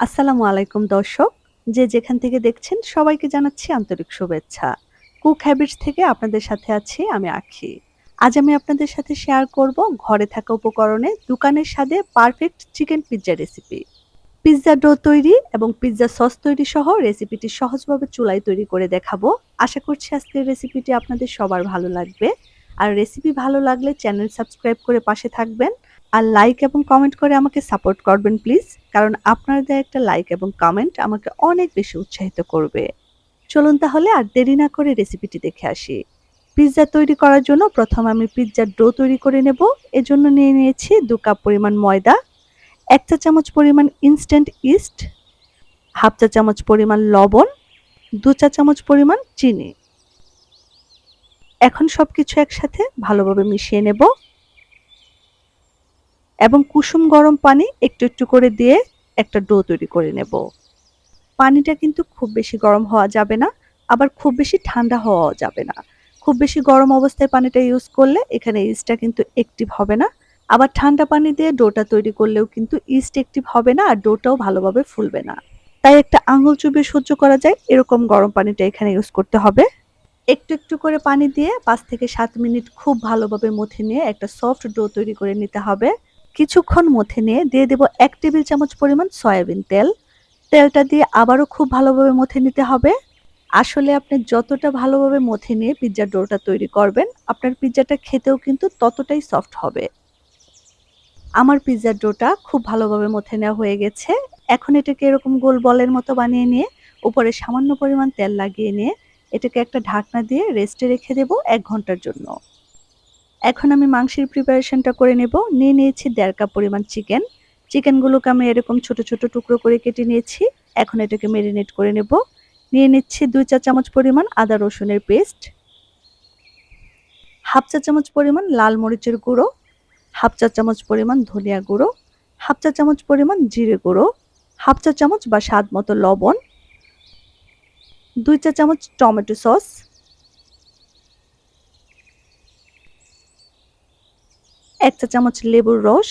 আসসালামু আলাইকুম দর্শক। যে যেখান থেকে দেখছেন সবাইকে জানাচ্ছি আন্তরিক শুভেচ্ছা। কুক হ্যাবিটস থেকে আপনাদের সাথে আছি আমি আখি। আজ আমি আপনাদের সাথে শেয়ার করব ঘরে থাকা উপকরণে দোকানের স্বাদে perfect chicken pizza recipe. Pizza dough তৈরি এবং পিৎজা সস তৈরি সহ রেসিপিটি সহজভাবে চুলায় তৈরি করে দেখাবো। আশা করছি আজকের রেসিপিটি আপনাদের সবার ভালো লাগবে। আর রেসিপি ভালো লাগলে চ্যানেল সাবস্ক্রাইব করে পাশে থাকবেন। আর লাইক এবং কমেন্ট করে আমাকে সাপোর্ট করবেন প্লিজ। কারণ আপনার দেয়া একটা লাইক এবং কমেন্ট আমাকে অনেক বেশি উৎসাহিত করবে। চলুন তাহলে আর দেরি না করে রেসিপিটি দেখে আসি। পিৎজা তৈরি করার জন্য প্রথম আমি পিৎজার ডো তৈরি করে নেব। এজন্য নিয়ে নিয়েছি 2 কাপ পরিমাণ ময়দা, 1 চা চামচ পরিমাণ ইনস্ট্যান্ট ইস্ট, হাফ চা চামচ পরিমাণ লবণ, 2 চা চামচ পরিমাণ চিনি। এখন সবকিছু একসাথে ভালোভাবে মিশিয়ে নেব এবং কুসুম গরম পানি একটু একটু করে দিয়ে একটা ডো তৈরি করে নেব। পানিটা কিন্তু খুব বেশি গরম হওয়া যাবে না, আবার খুব বেশি ঠান্ডা হওয়াও যাবে না। খুব বেশি গরম অবস্থায় পানিটা ইউজ করলে এখানে ইস্টটা কিন্তু অ্যাক্টিভ হবে না। আবার ঠান্ডা পানি দিয়ে ডোটা তৈরি করলেও কিন্তু ইস্ট অ্যাক্টিভ হবে না আর ডোটাও ভালোভাবে ফুলবে না। তাই একটা আঙুল চুবিয়ে সহ্য করা যায় এরকম গরম পানিটা এখানে ইউজ করতে হবে। একটু একটু করে পানি দিয়ে 5 থেকে 7 মিনিট খুব ভালোভাবে মথে নিয়ে একটা সফট ডো তৈরি করে নিতে হবে। কিছুক্ষণ মথে নিয়ে দিয়ে দেব 1 টেবিল চামচ পরিমাণ সয়াবিন তেল। তেলটা দিয়ে আবারও খুব ভালোভাবে মথে নিতে হবে। আসলে আপনি যতটা ভালোভাবে মথে নিয়ে পিৎজার ডোটা তৈরি করবেন, আপনার পিৎজাটা খেতেও কিন্তু ততটাই সফট হবে। আমার পিৎজার ডোটা খুব ভালোভাবে মথে নেওয়া হয়ে গেছে। এখন এটাকে এরকম গোল বলের মতো বানিয়ে নিয়ে উপরে সামান্য পরিমাণ তেল লাগিয়ে নিয়ে এটাকে একটা ঢাকনা দিয়ে রেস্টে রেখে দেব 1 ঘন্টার জন্য। এখন আমি মাংসের প্রিপারেশনটা করে নেব। নিয়ে নিয়েছি 1.5 কাপ পরিমাণ চিকেন। চিকেনগুলোকে আমি এরকম ছোট ছোট টুকরো করে কেটে নিয়েছি। এখন এটাকে মেরিনেট করে নেব। নিয়ে নিচ্ছি 2 চা চামচ পরিমাণ আদা রসুনের পেস্ট, হাফ চা চামচ পরিমাণ লাল মরিচের গুঁড়ো, হাফ চা চামচ পরিমাণ ধনিয়া গুঁড়ো, হাফ চা চামচ পরিমাণ জিরে গুঁড়ো, হাফ চা চামচ বা স্বাদ মতো লবণ, 2 চা চামচ টমেটো সস, 1 চা চামচ লেবুর রস।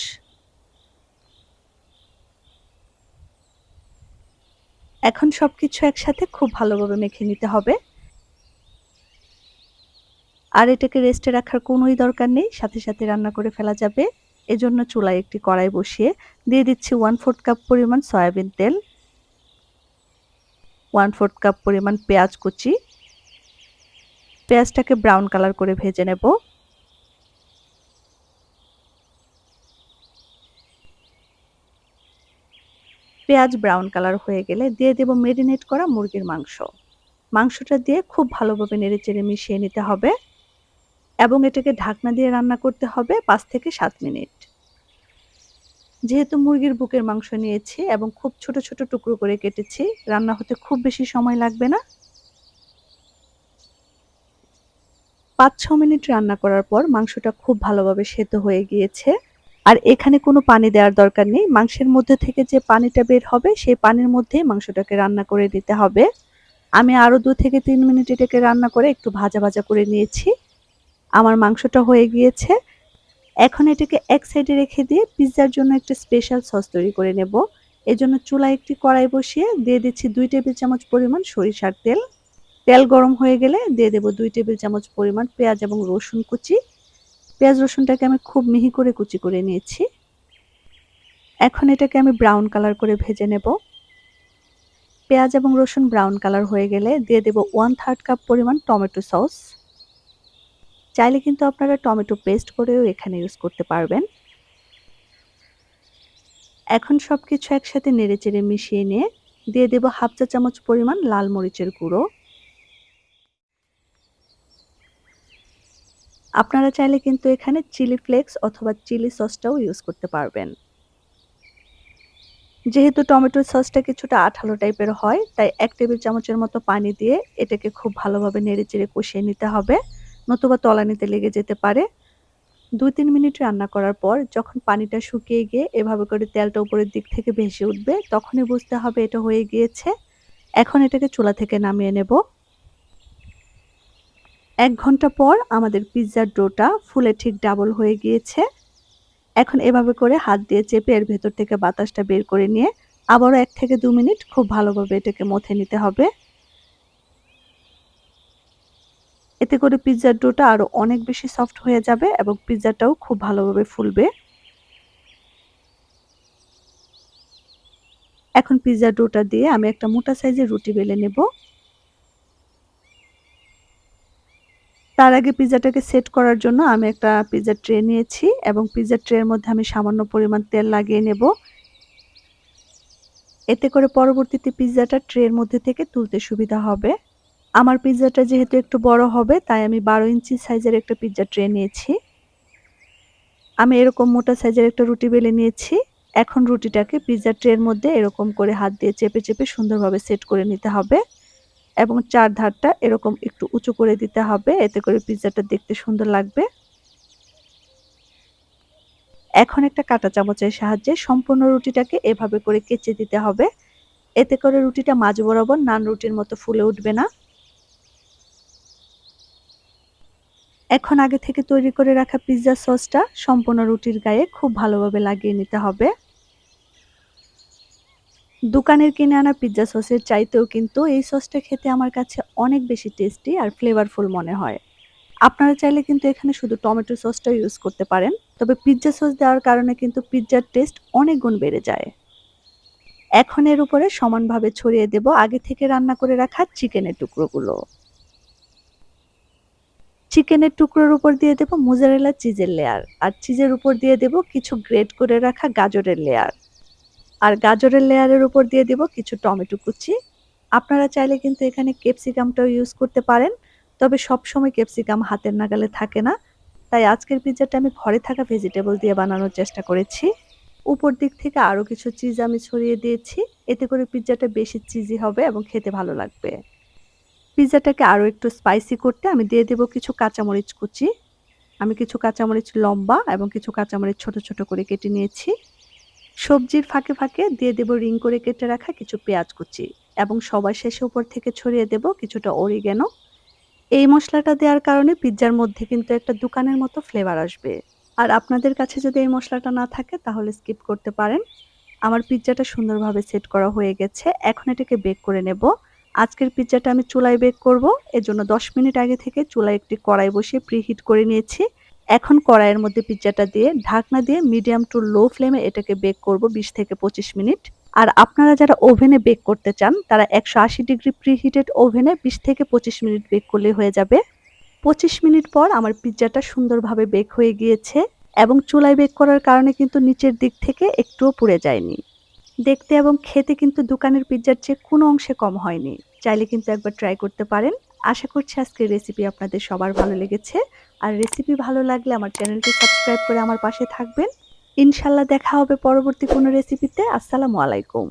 এখন সবকিছু একসাথে খুব ভালোভাবে মেখে নিতে হবে। আর এটাকে রেস্টে রাখার কোনোই দরকার নেই, সাথে সাথে রান্না করে ফেলা যাবে। এজন্য চুলায় একটি কড়াই বসিয়ে দিয়ে দিচ্ছি 1/4 কাপ পরিমাণ সয়াবিন তেল, 1/4 কাপ পরিমাণ পেঁয়াজ কুচি। পেঁয়াজটাকে ব্রাউন কালার করে ভেজে নেব। পেঁয়াজ ব্রাউন কালার হয়ে গেলে দিয়ে দেব মেরিনেট করা মুরগির মাংস। মাংসটা দিয়ে খুব ভালোভাবে নেড়েচেড়ে মিশিয়ে নিতে হবে এবং এটাকে ঢাকনা দিয়ে রান্না করতে হবে 5 থেকে 7 মিনিট। যেহেতু মুরগির বুকের মাংস নিয়েছি এবং খুব ছোট ছোট টুকরো করে কেটেছি, রান্না হতে খুব বেশি সময় লাগবে না। 5-6 মিনিট রান্না করার পর মাংসটা খুব ভালোভাবে সেদ্ধ হয়ে গিয়েছে। আর এখানে কোনো পানি দেওয়ার দরকার নেই। মাংসের মধ্যে থেকে যে পানিটা বের হবে সেই পানির মধ্যেই মাংসটাকে রান্না করে নিতে হবে। আমি আরো 2 থেকে 3 মিনিট এটাকে রান্না করে একটু ভাজা ভাজা করে নিয়েছি। আমার মাংসটা হয়ে গিয়েছে। এখন এটাকে এক সাইডে রেখে দিয়ে পিৎজার জন্য একটা স্পেশাল সস তৈরি করে নেব। এজন্য চুলায় একটি কড়াই বসিয়ে দিয়ে দিচ্ছি 2 টেবিল চামচ পরিমাণ সরিষার তেল। তেল গরম হয়ে গেলে দিয়ে দেব 2 টেবিল চামচ পরিমাণ পেঁয়াজ এবং রসুন কুচি। পেঁয়াজ রসুনটাকে আমি খুব মিহি করে কুচি করে নিয়েছি। এখন এটাকে আমি ব্রাউন কালার করে ভেজে নেব। পেঁয়াজ এবং রসুন ব্রাউন কালার হয়ে গেলে দিয়ে দেব 1/3 কাপ পরিমাণ টমেটো সস। চাইলে কিন্তু আপনারা টমেটো পেস্ট করেও এখানে ইউজ করতে পারবেন। এখন সবকিছু একসাথে নেড়েচেড়ে মিশিয়ে নিয়ে দিয়ে দেব হাফ চা চামচ পরিমাণ লাল মরিচের গুঁড়ো। আপনারা চাইলে কিন্তু এখানে চিলি ফ্লেক্স অথবা চিলি সসটাও ইউজ করতে পারবেন। যেহেতু টমেটো সসটা কিছুটা আঠালো টাইপের হয়, তাই 1 টেবিল চামচের মতো পানি দিয়ে এটাকে খুব ভালোভাবে নেড়েচেড়ে কষিয়ে নিতে হবে, নতুবা তলানিতে লেগে যেতে পারে। 2-3 মিনিট রান্না করার পর যখন পানিটা শুকিয়ে গিয়ে এভাবে করে তেলটা উপরের দিক থেকে ভেসে উঠবে, তখনই বুঝতে হবে এটা হয়ে গিয়েছে। এখন এটাকে চুলা থেকে নামিয়ে নেব। 1 ঘন্টা পর আমাদের পিৎজার ডোটা ফুলে ঠিক ডাবল হয়ে গিয়েছে। এখন এভাবে করে হাত দিয়ে চেপে এর ভেতর থেকে বাতাসটা বের করে নিয়ে আবারও ১ থেকে ২ মিনিট খুব ভালোভাবে এটাকে মথে নিতে হবে। এতে করে পিজ্জার ডোটা আরো অনেক বেশি সফট হয়ে যাবে এবং পিজ্জাটাও খুব ভালোভাবে ফুলবে। এখন পিজ্জার ডোটা দিয়ে আমি একটা মোটা সাইজের রুটি বেলে নেব। তার আগে পিজ্জাটাকে সেট করার জন্য আমি একটা পিজ্জার ট্রে নিয়েছি এবং পিজ্জার ট্রের মধ্যে আমি সামান্য পরিমাণ তেল লাগিয়ে নেব। এতে করে পরবর্তীতে পিজ্জাটা ট্রের মধ্যে থেকে তুলতে সুবিধা হবে। আমার পিজ্জাটা যেহেতু একটু বড় হবে তাই আমি ১২ ইঞ্চি সাইজের একটা পিজ্জা ট্রে নিয়েছি। আমি এরকম মোটা সাইজের একটা রুটি বেলে নিয়েছি। এখন রুটিটাকে পিজ্জা ট্রের মধ্যে এরকম করে হাত দিয়ে চেপে, চেপে সুন্দরভাবে সেট করে নিতে হবে এবং ৪ ধারটা এরকম একটু উঁচু করে দিতে হবে। এতে করে পিজ্জাটা দেখতে সুন্দর লাগবে। এখন একটা কাঁটা চামচের সাহায্যে সম্পূর্ণ রুটিটাকে এভাবে করে কেচে দিতে হবে। এতে করে রুটিটা মাঝ বরাবর নান রুটির মতো ফুলে উঠবে না। এখন আগে থেকে তৈরি করে রাখা পিজ্জা সসটা সম্পূর্ণ রুটির গায়ে খুব ভালোভাবে লাগিয়ে নিতে হবে। দোকানের কিনে আনা পিজ্জা সসের চাইতেও কিন্তু এই সসটা খেতে আমার কাছে অনেক বেশি টেস্টি আর ফ্লেভারফুল মনে হয়। আপনারা চাইলে কিন্তু এখানে শুধু টমেটো সসটা ইউজ করতে পারেন। তবে পিজ্জা সস দেওয়ার কারণে কিন্তু পিজ্জার টেস্ট অনেক গুণ বেড়ে যায়। এখন এর উপরে সমানভাবে ছড়িয়ে দেব আগে থেকে রান্না করে রাখা চিকেনের টুকরোগুলো। চিকেনের টুকরোর উপর দিয়ে দেব মোজারেলা চিজের লেয়ার আর চিজের উপর দিয়ে দেব কিছু গ্রেট করে রাখা গাজরের লেয়ার আর গাজরের লেয়ারের উপর দিয়ে দেব কিছু টমেটো কুচি। আপনারা চাইলে কিন্তু এখানে ক্যাপসিকামটাও ইউজ করতে পারেন, তবে সবসময় ক্যাপসিকাম হাতের নাগালে থাকে না, তাই আজকের পিজ্জাটা আমি ঘরে থাকা ভেজিটেবল দিয়ে বানানোর চেষ্টা করেছি। উপর দিক থেকে আরো কিছু চিজ আমি ছড়িয়ে দিয়েছি, এতে করে পিজ্জাটা বেশি চিজি হবে এবং খেতে ভালো লাগবে। পিজ্জাটাকে আরো একটু স্পাইসি করতে আমি দিয়ে দেব কিছু কাঁচামরিচ কুচি। আমি কিছু কাঁচামরিচ লম্বা এবং কিছু কাঁচামরিচ ছোট ছোট করে কেটে নিয়েছি। সবজির ফাঁকে ফাঁকে দিয়ে দেব রিং করে কেটে রাখা কিছু পেঁয়াজ কুচি এবং সবার শেষে উপর থেকে ছড়িয়ে দেব কিছুটা অরিগ্যানো। এই মশলাটা দেওয়ার কারণে পিজ্জার মধ্যে কিন্তু একটা দোকানের মতো ফ্লেভার আসবে। আর আপনাদের কাছে যদি এই মশলাটা না থাকে তাহলে স্কিপ করতে পারেন। আমার পিজ্জাটা সুন্দরভাবে সেট করা হয়ে গেছে। এখন এটাকে বেক করে নেব। আজকের পিজ্জাটা আমি চুলায় বেক করব। এজন্য ১০ মিনিট আগে থেকে চুলায় একটি কড়াই বসিয়ে প্রিহিট করে নিয়েছি। এখন কড়াইয়ের মধ্যে পিজ্জাটা দিয়ে ঢাকনা দিয়ে মিডিয়াম টু লো ফ্লেমে এটাকে বেক করব ২০ থেকে ২৫ মিনিট। আর আপনারা যারা ওভেনে বেক করতে চান তারা ১৮০ ডিগ্রি প্রিহিটেড ওভেনে ২০ থেকে ২৫ মিনিট বেক করলেই হয়ে যাবে। ২৫ মিনিট পর আমার পিজ্জাটা সুন্দরভাবে বেক হয়ে গিয়েছে এবং চুলায় বেক করার কারণে কিন্তু নিচের দিক থেকে একটুও পুড়ে যায়নি। দেখতে এবং খেতে কিন্তু দোকানের পিজ্জার চেয়ে কোনো অংশে কম হয়নি। চাইলে কিন্তু একবার ট্রাই করতে পারেন। আশা করছি আজকের রেসিপি আপনাদের সবার ভালো লেগেছে। আর রেসিপি ভালো লাগলে আমার চ্যানেলটি সাবস্ক্রাইব করে আমার পাশে থাকবেন। ইনশাআল্লাহ দেখা হবে পরবর্তী কোনো রেসিপিতে। আসসালামু আলাইকুম।